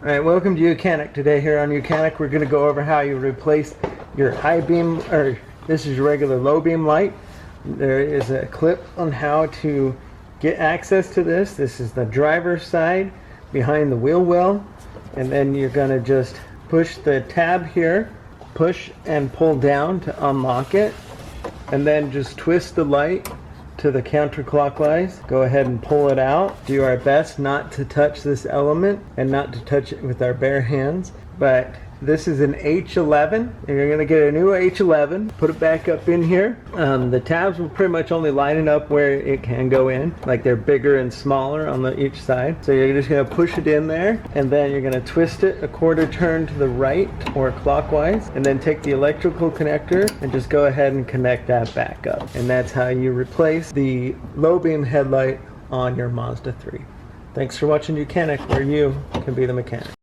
Alright, welcome to YOUCANIC. Today here on YOUCANIC we're going to go over how you replace your high beam, or this is your regular low beam light. There is a clip on how to get access to this. This is the driver's side behind the wheel well, and then you're going to just push the tab here, push and pull down to unlock it, and then just twist the light to the counterclockwise. Go ahead and pull it out. Do our best not to touch this element and not to touch it with our bare hands. But this is an H11, and you're going to get a new H11. Put it back up in here. The tabs will pretty much only line it up where it can go in, like they're bigger and smaller on each side. So you're just going to push it in there, and then you're going to twist it a quarter turn to the right or clockwise, and then take the electrical connector and just go ahead and connect that back up. And that's how you replace the low beam headlight on your Mazda 3. Thanks for watching YOUCANIC, where you can be the mechanic.